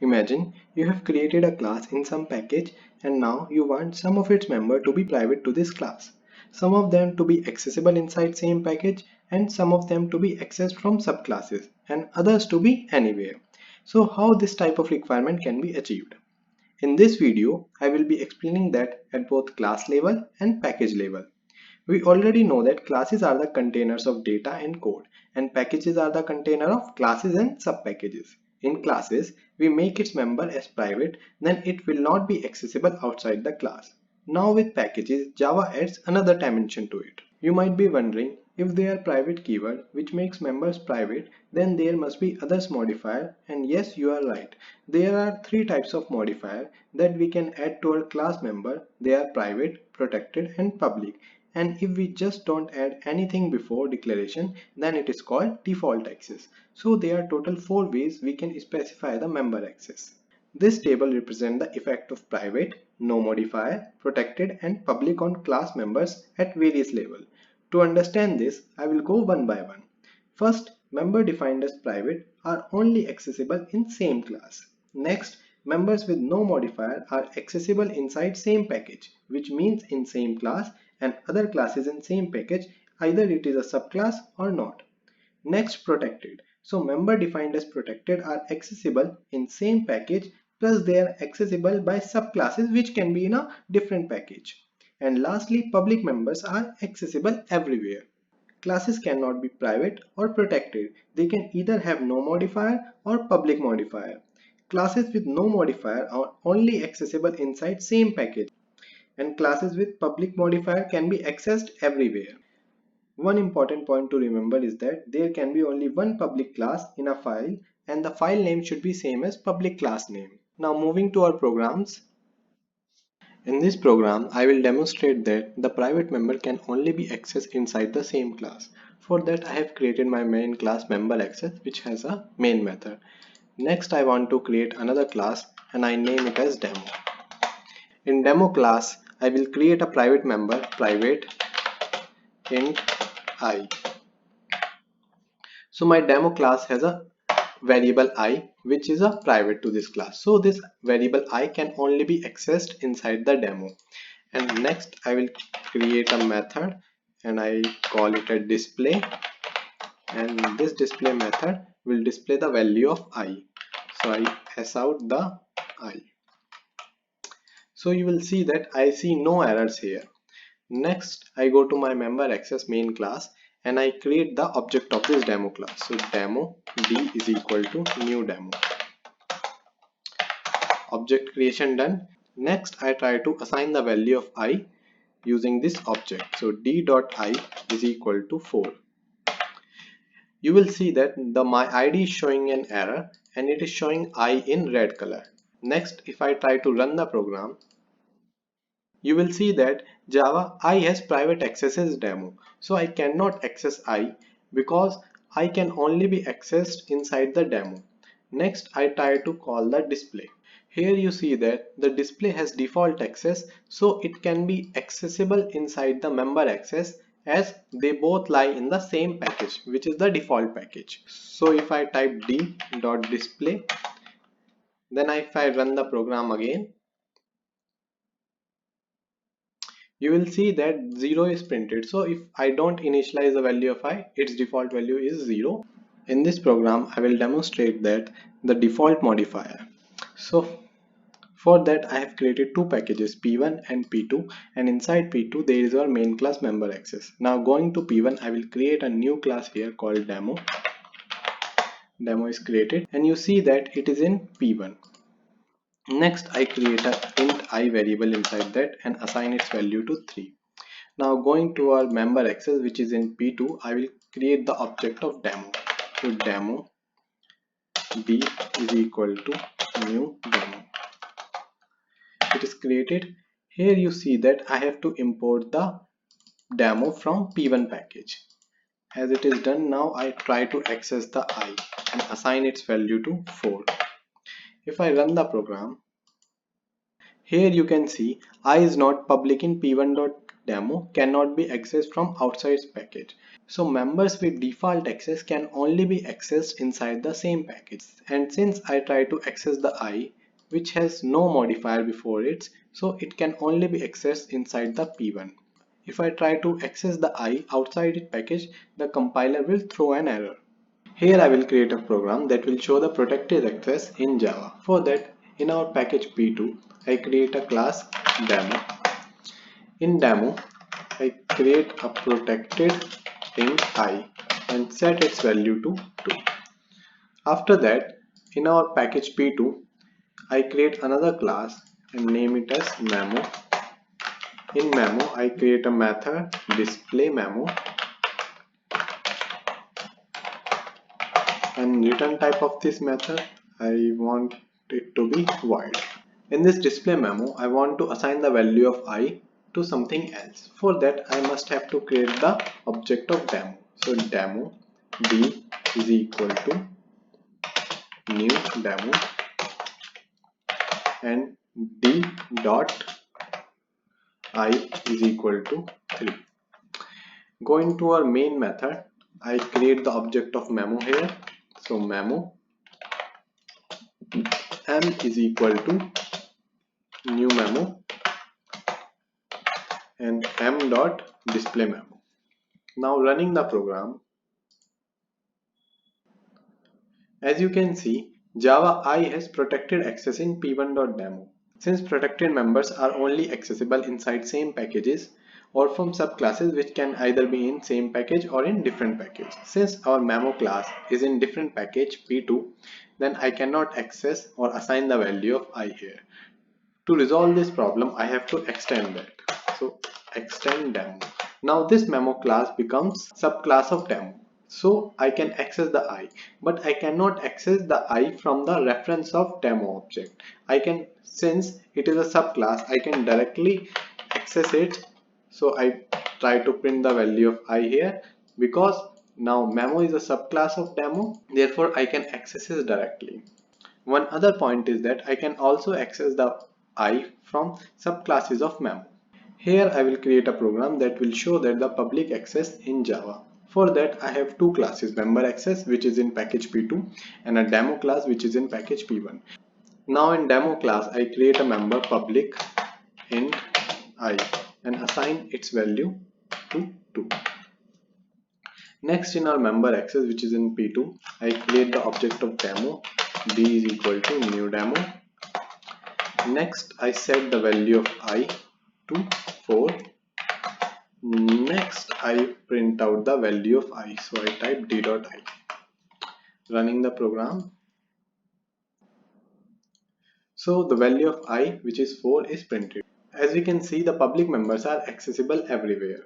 Imagine you have created a class in some package and now you want some of its members to be private to this class, some of them to be accessible inside same package and some of them to be accessed from subclasses and others to be anywhere. So how this type of requirement can be achieved? In this video, I will be explaining that at both class level and package level. We already know that classes are the containers of data and code, and packages are the container of classes and subpackages. In classes, we make its member as private, then it will not be accessible outside the class. Now with packages, Java adds another dimension to it. You might be wondering, if they are private keyword which makes members private, then there must be others modifier, and yes, you are right. There are three types of modifier that we can add to our class member. They are private, protected and public. And if we just don't add anything before declaration, then it is called default access. So there are total 4 ways we can specify the member access. This table represents the effect of private, no modifier, protected and public on class members at various levels. To understand this, I will go one by one. First, member defined as private are only accessible in same class. Next, members with no modifier are accessible inside same package, which means in same class and other classes in same package, either it is a subclass or not. Next, protected. So member defined as protected are accessible in same package, plus they are accessible by subclasses which can be in a different package. And lastly, public members are accessible everywhere. Classes cannot be private or protected. They can either have no modifier or public modifier. Classes with no modifier are only accessible inside same package, and classes with public modifier can be accessed everywhere. One important point to remember is that there can be only one public class in a file and the file name should be same as public class name. Now moving to our programs. In this program, I will demonstrate that the private member can only be accessed inside the same class. For that, I have created my main class member access, which has a main method. Next, I want to create another class and I name it as demo. In demo class, I will create a private member, private int I. So my demo class has a variable I which is a private to this class. So this variable I can only be accessed inside the demo. And next I will create a method and I call it a display, and this display method will display the value of I. So I s out the I. So you will see that I see no errors here. Next I go to my member access main class and I create the object of this demo class. So demo d is equal to new demo. Object creation done. Next I try to assign the value of I using this object. So d.I is equal to 4. You will see that my ID is showing an error and it is showing I in red color. Next, if I try to run the program, you will see that Java I has private access as demo. So I cannot access I because I can only be accessed inside the demo. Next, I try to call the display. Here you see that the display has default access, so it can be accessible inside the member access as they both lie in the same package, which is the default package. So if I type d.display, then if I run the program again, you will see that 0 is printed. So if I don't initialize the value of I, its default value is 0. In this program, I will demonstrate that the default modifier. So for that, I have created two packages, P1 and P2, and inside P2 there is our main class member access. Now going to P1, I will create a new class here called demo. Demo is created and you see that it is in P1. Next, I create a int I variable inside that and assign its value to 3. Now going to our member access, which is in P2, I will create the object of demo. So demo d is equal to new demo. It is created. Here you see that I have to import the demo from P1 package. As it is done, now I try to access the I and assign its value to 4. If I run the program, here you can see I is not public in P1.demo demo cannot be accessed from outside package. So members with default access can only be accessed inside the same package. And since I try to access the I, which has no modifier before it, so it can only be accessed inside the P1. If I try to access the I outside its package, the compiler will throw an error. Here I will create a program that will show the protected access in Java. For that, in our package P2, I create a class demo. In demo, I create a protected int I and set its value to 2. After that, in our package P2, I create another class and name it as memo. In memo, I create a method display memo and return type of this method I want it to be void. In this display memo, I want to assign the value of I to something else. For that, I must have to create the object of demo. So demo d is equal to new demo and d dot I is equal to 3. Going to our main method, I create the object of memo here. So memo m is equal to new memo and m dot display memo. Now running the program, as you can see, Java I has protected access in p1.demo. Since protected members are only accessible inside same packages or from subclasses which can either be in same package or in different package. Since our memo class is in different package p2, then I cannot access or assign the value of I here. To resolve this problem, I have to extend that. So extend demo. Now this memo class becomes subclass of demo. So I can access the I, but I cannot access the I from the reference of demo object. I can, since it is a subclass, I can directly access it. So I try to print the value of I here because now memo is a subclass of demo. Therefore I can access it directly. One other point is that I can also access the I from subclasses of memo. Here I will create a program that will show that the public access in Java. For that I have two classes, member access which is in package P2 and a demo class which is in package P1. Now in demo class I create a member public int I and assign its value to 2. Next in our member access which is in P2, I create the object of demo d is equal to new demo. Next I set the value of I to 4. Next I print out the value of I, so I type d dot I. Running the program, so the value of I, which is 4, is printed. As we can see, the public members are accessible everywhere.